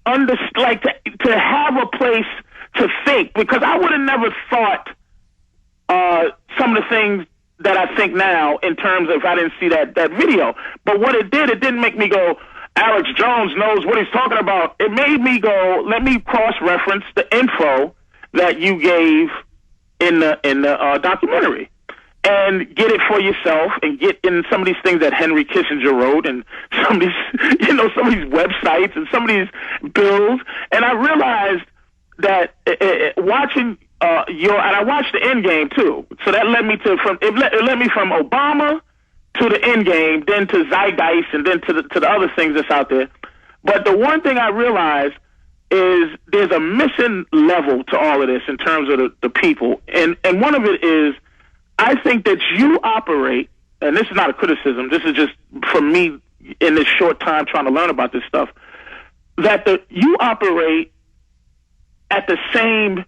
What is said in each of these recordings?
like to have a place to think, because I would have never thought some of the things that I think now in terms of if I didn't see that video. But what it didn't make me go, Alex Jones knows what he's talking about. It made me go, let me cross-reference the info that you gave in the documentary, and get it for yourself, and get in some of these things that Henry Kissinger wrote, and some of these, some of these websites and some of these bills. And I realized that watching and I watched the end game too. So that led me to it led me from Obama to the end game, then to Zeitgeist, and then to the other things that's out there. But the one thing I realized is there's a missing level to all of this in terms of the people, and one of it is, I think that you operate, and this is not a criticism, this is just from me in this short time trying to learn about this stuff, that you operate at the same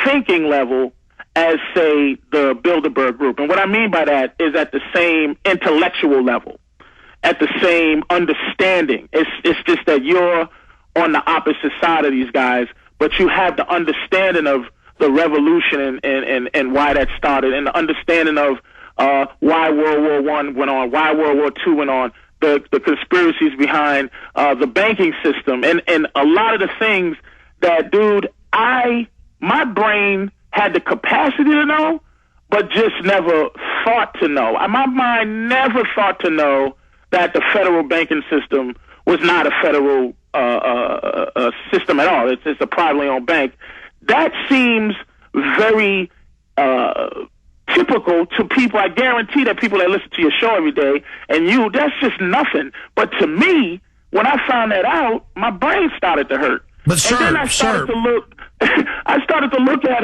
thinking level as, say, the Bilderberg Group. And what I mean by that is at the same intellectual level, at the same understanding. It's just that you're on the opposite side of these guys, but you have the understanding of the revolution and why that started, and the understanding of why World War I went on, why World War II went on, the conspiracies behind the banking system, and a lot of the things that, dude, my brain had the capacity to know, but just never thought to know. My mind never thought to know that the federal banking system was not a federal system at all. It's a privately owned bank. That seems very typical to people. I guarantee that people that listen to your show every day, and that's just nothing. But to me, when I found that out, my brain started to hurt. But sir, and then I started to look. I started to look at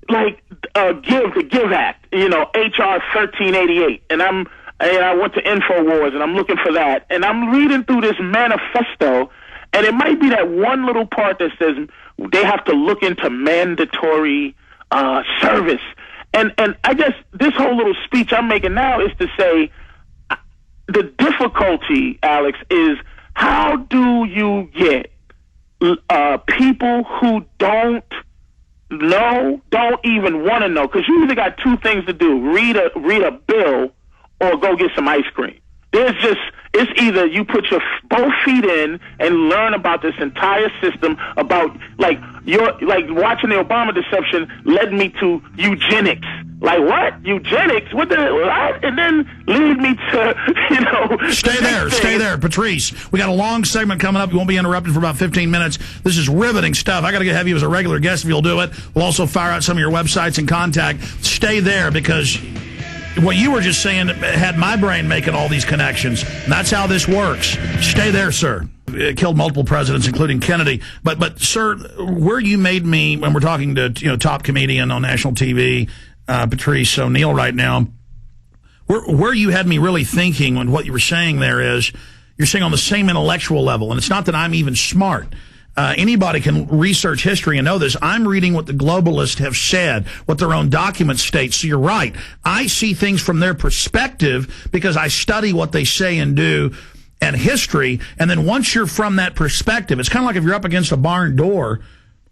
the Give Act, HR 1388, and I went to InfoWars and I'm looking for that, and I'm reading through this manifesto, and it might be that one little part that says they have to look into mandatory service, and I guess this whole little speech I'm making now is to say the difficulty, Alex, is how do you get people who don't even want to know, because you either got two things to do: read a bill or go get some ice cream. It's either you put your both feet in and learn about this entire system, about like watching the Obama deception led me to eugenics. Like, what? Eugenics? What? And then lead me to, Stay there, Patrice. We got a long segment coming up. You won't be interrupted for about 15 minutes. This is riveting stuff. I got to have you as a regular guest if you'll do it. We'll also fire out some of your websites and contact. Stay there, because what you were just saying had my brain making all these connections. And that's how this works. Stay there, sir. It killed multiple presidents, including Kennedy. But sir, where you made me, when we're talking to top comedian on national TV, Patrice O'Neill right now, where you had me really thinking when what you were saying there is, you're saying on the same intellectual level, and it's not that I'm even smart. Anybody can research history and know this. I'm reading what the globalists have said, what their own documents state. So you're right. I see things from their perspective because I study what they say and do and history. And then once you're from that perspective, it's kind of like if you're up against a barn door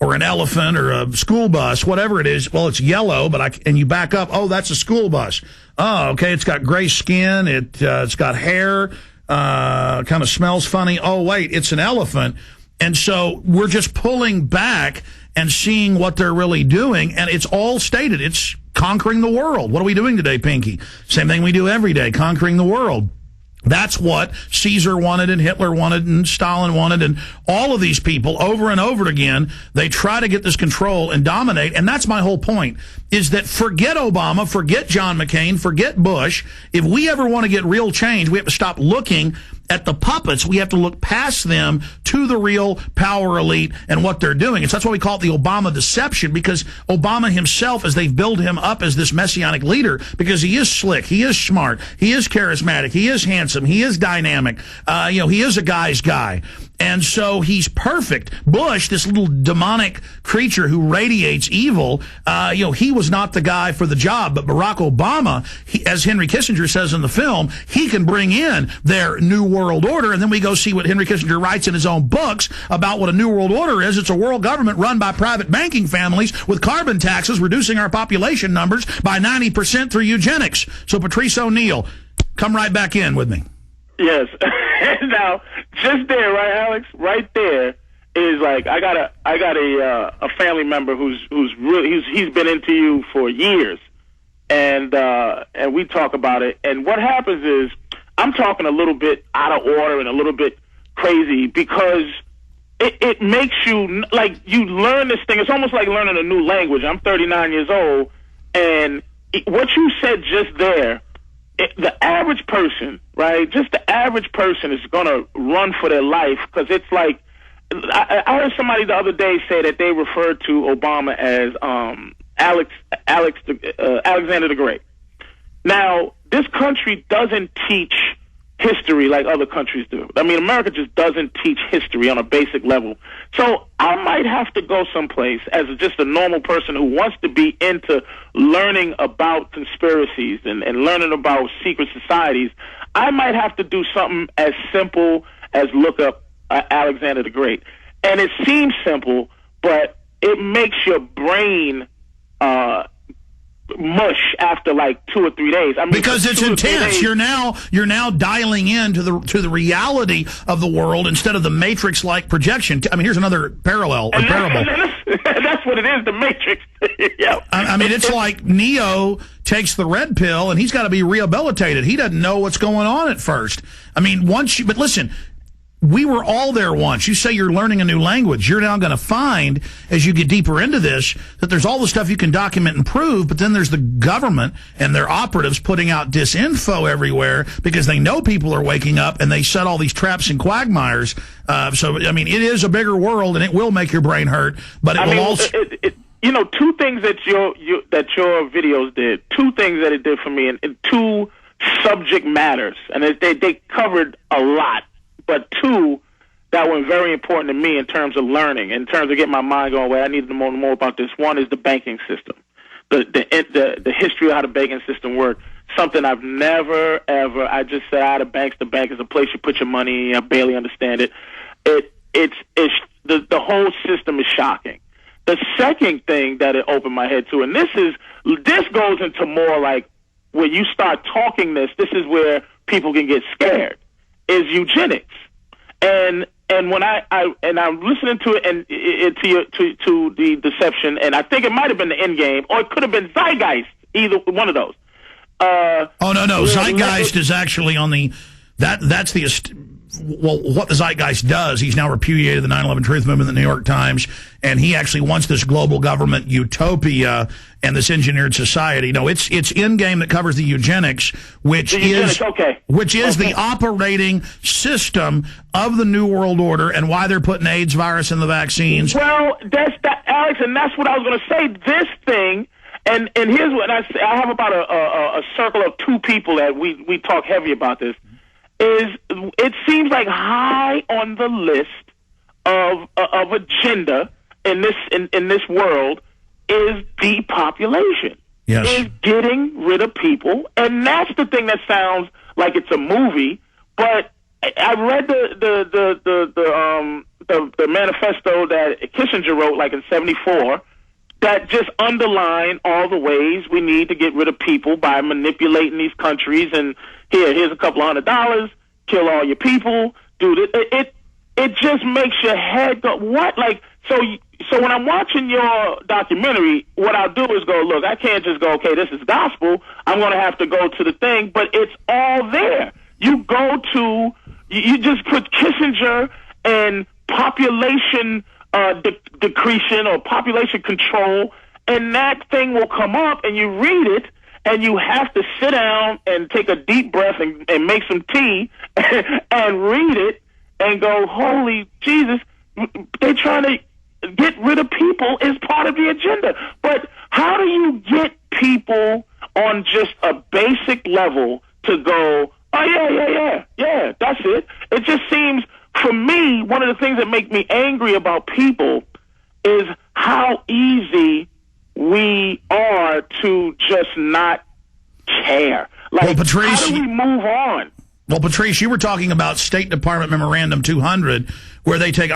or an elephant or a school bus, whatever it is. Well, it's yellow, and you back up. Oh, that's a school bus. Oh, okay. It's got gray skin. It's got hair. Kind of smells funny. Oh, wait, it's an elephant. And so we're just pulling back and seeing what they're really doing, and it's all stated. It's conquering the world. What are we doing today, Pinky? Same thing we do every day, conquering the world. That's what Caesar wanted, and Hitler wanted, and Stalin wanted, and all of these people over and over again. They try to get this control and dominate, and that's my whole point, is that forget Obama, forget John McCain, forget Bush. If we ever want to get real change, we have to stop looking at the puppets. We have to look past them to the real power elite and what they're doing. And so that's why we call it the Obama deception, because Obama himself, as they've built him up as this messianic leader, because he is slick, he is smart, he is charismatic, he is handsome, he is dynamic, he is a guy's guy. And so he's perfect. Bush, this little demonic creature who radiates evil, he was not the guy for the job. But Barack Obama, as Henry Kissinger says in the film, he can bring in their New World Order. And then we go see what Henry Kissinger writes in his own books about what a New World Order is. It's a world government run by private banking families with carbon taxes, reducing our population numbers by 90% through eugenics. So Patrice O'Neal, come right back in with me. Yes. Now, just there, right, Alex? Right there is like I got a family member who's been into you for years, and we talk about it. And what happens is I'm talking a little bit out of order and a little bit crazy because it makes you like you learn this thing. It's almost like learning a new language. I'm 39 years old, and what you said just there. The average person, right, just the average person is going to run for their life because it's like I heard somebody the other day say that they referred to Obama as Alexander the Great. Now, this country doesn't teach history like other countries do. I mean, America just doesn't teach history on a basic level. So I might have to go someplace as just a normal person who wants to be into learning about conspiracies and learning about secret societies. I might have to do something as simple as look up Alexander the Great. And it seems simple, but it makes your brain mush after like 2 or 3 days. I mean, because it's intense. You're now dialing in to the reality of the world instead of the Matrix-like projection. I mean, here's another parallel or parable. That's what it is, the Matrix. Yeah. I mean, it's like Neo takes the red pill and he's got to be rehabilitated. He doesn't know what's going on at first. I mean, but listen. We were all there once. You say you're learning a new language. You're now going to find, as you get deeper into this, that there's all the stuff you can document and prove, but then there's the government and their operatives putting out disinfo everywhere because they know people are waking up and they set all these traps and quagmires. So, I mean, it is a bigger world and it will make your brain hurt, but it will also... two things that your videos did, two things that it did for me, and two subject matters, and they covered a lot. But two that were very important to me in terms of learning, in terms of getting my mind going. Where I needed to know more about this. One is the banking system, the history of how the banking system worked. Something I've never ever. I just said out of banks. The bank is a place you put your money. I barely understand it. It's the whole system is shocking. The second thing that it opened my head to, and this goes into more like when you start talking this. This is where people can get scared. Is eugenics, and when I'm listening to it and to the deception, and I think it might have been the end game, or it could have been Zeitgeist, either one of those. No, Zeitgeist is actually on the that's the what the Zeitgeist does. He's now repudiated the 9/11 Truth Movement in the New York Times, and he actually wants this global government utopia and this engineered society. No, it's Endgame that covers the eugenics, which is the operating system of the New World Order and why they're putting AIDS virus in the vaccines. Well, that's that, Alex, and that's what I was going to say. This thing, and here's what I say. I have about a circle of two people that we talk heavy about this. It seems like high on the list of agenda in this world is depopulation. Yes. Is getting rid of people, and that's the thing that sounds like it's a movie. But I read the manifesto that Kissinger wrote, like in '74, that just underline all the ways we need to get rid of people by manipulating these countries. And here's a couple $100, kill all your people, do this. It just makes your head go, what? Like, so when I'm watching your documentary, what I'll do is go, look, I can't just go, okay, this is gospel. I'm going to have to go to the thing, but it's all there. You just put Kissinger and population decretion or population control, and that thing will come up, and you read it, and you have to sit down and take a deep breath and make some tea and read it and go, holy Jesus, they're trying to get rid of people is part of the agenda. But how do you get people on just a basic level to go, oh, yeah, that's it? It just seems, for me, one of the me angry about people is how easy we are to just not care. Like, well, Patrice, how do we move on? Well, Patrice, you were talking about State Department Memorandum 200, where they take